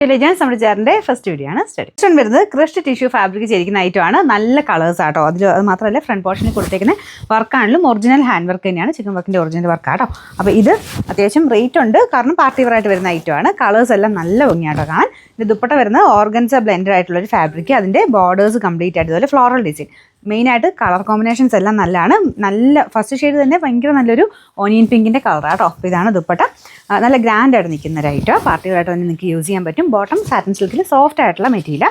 Legends നമ്മുടെ ചേട്ടൻ്റെ first video ആണ് സ്റ്റഡി. നെക്സ്റ്റ് വരുന്നത് ക്രഷ്ഡ് ടിഷ്യൂ ഫാബ്രിക് ചെയ്തിരിക്കുന്ന ഐറ്റമാണ്. നല്ല കളേഴ്സ് ആട്ടോ. അത് മാത്രമല്ല ഫ്രണ്ട് പോർഷനിൽ കൊടുത്തേക്കുന്ന വർക്കാണെങ്കിലും ഒറിജിനൽ ഹാൻഡ് വർക്ക് തന്നെയാണ്. ചിക്കൻ വർക്കിൻ്റെ ഒറിജിനൽ വർക്കാട്ടോ. അപ്പോൾ ഇത് അത്യാവശ്യം റേറ്റ് ഉണ്ട്, കാരണം പാർട്ടി വെയർ ആയിട്ട് വരുന്ന ഐറ്റമാണ്. കളേഴ്സ് എല്ലാം നല്ല ഭംഗിയാട്ടോ കാണാൻ. ഇത് ദുപ്പട്ട വരുന്ന ഓർഗൻസ ബ്ലെൻഡഡ് ആയിട്ടുള്ളൊരു ഫാബ്രിക്, അതിൻ്റെ ബോർഡേഴ്സ് കംപ്ലീറ്റ് ആയിട്ട് ഇതുപോലെ ഫ്ലോറൽ ഡിസൈൻ. മെയിനായിട്ട് കളർ കോമ്പിനേഷൻസ് എല്ലാം നല്ലതാണ്. നല്ല ഫസ്റ്റ് ഷെയ്ഡ് തന്നെ ഭയങ്കര നല്ലൊരു ഓനിയൻ പിങ്കിൻ്റെ കളറാട്ടോ. അപ്പോൾ ഇതാണ് ദുപ്പട്ട. നല്ല ഗ്രാൻഡായിട്ട് നിൽക്കുന്ന ഒരു ഐറ്റം, പാർട്ടി വെയർ ആയിട്ട് തന്നെ നിങ്ങൾക്ക് യൂസ് ചെയ്യാൻ പറ്റും. ബോട്ടം സാറ്റിൻ സിൽക്കിൽ സോഫ്റ്റ് ആയിട്ടുള്ള മെറ്റീരിയൽ.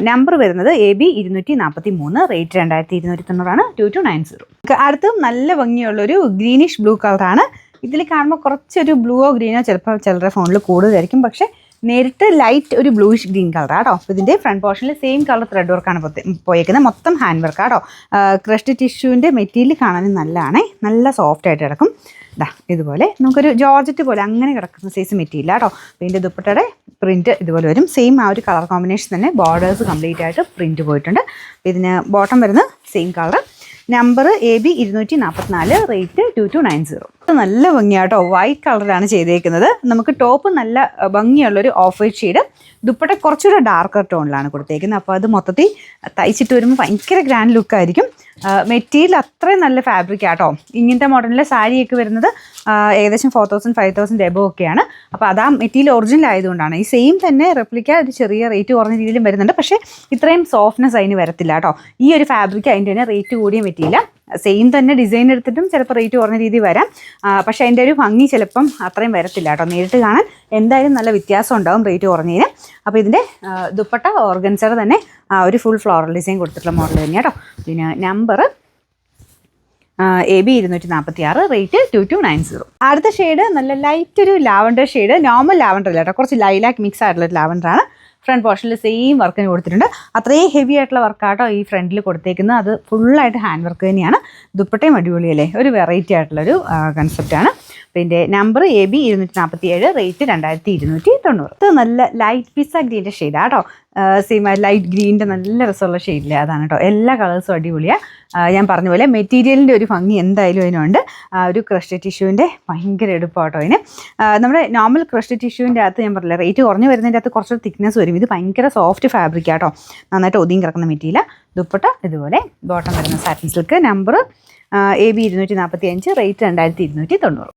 നമ്പർ വരുന്നത് AB 243, റേറ്റ് 2290, 2290. അടുത്തും നല്ല ഭംഗിയുള്ളൊരു ഗ്രീനിഷ് ബ്ലൂ കളറാണ്. ഇതിൽ കാണുമ്പോൾ കുറച്ചൊരു ബ്ലൂവോ ഗ്രീനോ ചിലപ്പോൾ ചിലരുടെ ഫോണിൽ കൂടുതലായിരിക്കും, പക്ഷേ നേരിട്ട് ലൈറ്റ് ഒരു ബ്ലൂയിഷ് ഗ്രീൻ കളറാട്ടോ. അപ്പോൾ ഇതിൻ്റെ ഫ്രണ്ട് പോർഷനിൽ സെയിം കളർ ത്രെഡ് വർക്കാണ് പോയേക്കുന്നത്. മൊത്തം ഹാൻഡ് വർക്കാട്ടോ. ക്രഷ്ഡ് ടിഷ്യൂവിൻ്റെ മെറ്റീരിയൽ കാണാനും നല്ലതാണ്, നല്ല സോഫ്റ്റ് ആയിട്ട് കിടക്കും. ഇതുപോലെ നമുക്കൊരു ജോർജറ്റ് പോലെ അങ്ങനെ കിടക്കുന്ന സൈസ് മെറ്റീരിയൽ കേട്ടോ. അപ്പോൾ ഇതിൻ്റെ ദുപ്പട്ടയുടെ പ്രിൻറ്റ് ഇതുപോലെ വരും. സെയിം ആ ഒരു കളർ കോമ്പിനേഷൻ തന്നെ, ബോർഡേഴ്സ് കംപ്ലീറ്റ് ആയിട്ട് പ്രിൻറ്റ് പോയിട്ടുണ്ട്. ഇതിന് ബോട്ടം വരുന്ന same colour. Number AB 244, rate 2290. നല്ല ഭംഗിയാട്ടോ. വൈറ്റ് കളറിലാണ് ചെയ്തേക്കുന്നത്. നമുക്ക് ടോപ്പ് നല്ല ഭംഗിയുള്ളൊരു ഓഫ് വൈറ്റ് ഷെയ്ഡ്, ദുപ്പട്ട കുറച്ചുകൂടെ ഡാർക്കർ ടോണിലാണ് കൊടുത്തേക്കുന്നത്. അപ്പോൾ അത് മൊത്തത്തിൽ തയ്ച്ചിട്ട് വരുമ്പോൾ ഭയങ്കര ഗ്രാൻഡ് ലുക്കായിരിക്കും. മെറ്റീരിയൽ അത്രയും നല്ല ഫാബ്രിക് ആട്ടോ. ഇങ്ങനത്തെ മോഡലിലെ സാരിയൊക്കെ വരുന്നത് ഏകദേശം 4000 5000 എബോ ഒക്കെയാണ്. അപ്പോൾ അത് ആ മെറ്റീരിയൽ ഒറിജിനൽ ആയതുകൊണ്ടാണ്. ഈ സെയിം തന്നെ റെപ്ലിക്ക ഒരു ചെറിയ റേറ്റ് കുറഞ്ഞ രീതിയിലും വരുന്നുണ്ട്, പക്ഷേ ഇത്രയും സോഫ്റ്റ്നെസ് അതിന് വരത്തില്ല കേട്ടോ. ഈ ഒരു ഫാബ്രിക് അതിൻ്റെ തന്നെ റേറ്റ് കൂടിയ മെറ്റീരിയൽ. സെയിം തന്നെ ഡിസൈൻ എടുത്തിട്ടും ചിലപ്പോൾ റേറ്റ് കുറഞ്ഞ രീതിയിൽ വരാം, പക്ഷേ അതിൻ്റെ ഒരു ഭംഗി ചിലപ്പം അത്രയും വരത്തില്ല കേട്ടോ. നേരിട്ട് കാണാൻ എന്തായാലും നല്ല വ്യത്യാസം ഉണ്ടാവും റേറ്റ് കുറഞ്ഞതിന്. അപ്പോൾ ഇതിൻ്റെ ദുപ്പട്ട ഓർഗൻസർ തന്നെ ഒരു ഫുൾ ഫ്ലോറൽ ഡിസൈൻ കൊടുത്തിട്ടുള്ള മോഡൽ തന്നെ കേട്ടോ. പിന്നെ നമ്പർ AB 246, റേറ്റ് 2290. അടുത്ത ഷെയ്ഡ് നല്ല ലൈറ്റ് ഒരു ലാവൻഡർ ഷെയ്ഡ്. നോർമൽ ലാവൻഡർ അല്ല കേട്ടോ, കുറച്ച് ലൈലാക്ക് മിക്സ് ആയിട്ടുള്ളൊരു ലാവൻഡറാണ്. ഫ്രണ്ട് പോർഷനിൽ സെയിം വർക്കിന് കൊടുത്തിട്ടുണ്ട്. അത്രയും ഹെവി ആയിട്ടുള്ള വർക്കാട്ടോ ഈ ഫ്രണ്ടിൽ കൊടുത്തേക്കുന്നത്. അത് ഫുള്ളായിട്ട് ഹാൻഡ് വർക്ക് തന്നെയാണ്. ദുപ്പട്ടയും അടിപൊളിയല്ലേ, ഒരു വെറൈറ്റി ആയിട്ടുള്ളൊരു കൺസെപ്റ്റാണ്. പിന്നെ നമ്പർ AB 247, റേറ്റ് 2290. ഇത് നല്ല ലൈറ്റ് പിസ്സ ഗ്രീൻ്റെ ഷെയ്ഡാണ് കേട്ടോ. സെയിം ലൈറ്റ് ഗ്രീൻ്റെ നല്ല രസമുള്ള ഷെയ്ഡില്ലേ, അതാണ് കേട്ടോ. എല്ലാ കളേഴ്സും അടിപൊളിയാണ്. ഞാൻ പറഞ്ഞ പോലെ മെറ്റീരിയലിൻ്റെ ഒരു ഭംഗി എന്തായാലും അതിനുണ്ട്. ഒരു ക്രഷ്ഡ് ടിഷ്യൂവിൻ്റെ ഭയങ്കര എടുപ്പാട്ടോ അതിന്. നമ്മുടെ നോർമൽ ക്രഷ്ഡ് ടിഷ്യൂവിൻ്റെ അകത്ത് ഞാൻ പറഞ്ഞില്ല, റേറ്റ് കുറഞ്ഞ് വരുന്നതിൻ്റെ അകത്ത് കുറച്ചൊരു തിക്നെസ് വരും. ഇത് ഭയങ്കര സോഫ്റ്റ് ഫാബ്രിക് ആട്ടോ, നന്നായിട്ട് ഒതുങ്ങി കിടക്കുന്ന മെറ്റീരിയൽ. ദുപ്പട്ട ഇതുപോലെ, ബോട്ടം വരുന്ന satin silk. Number AB 245, rate 2290.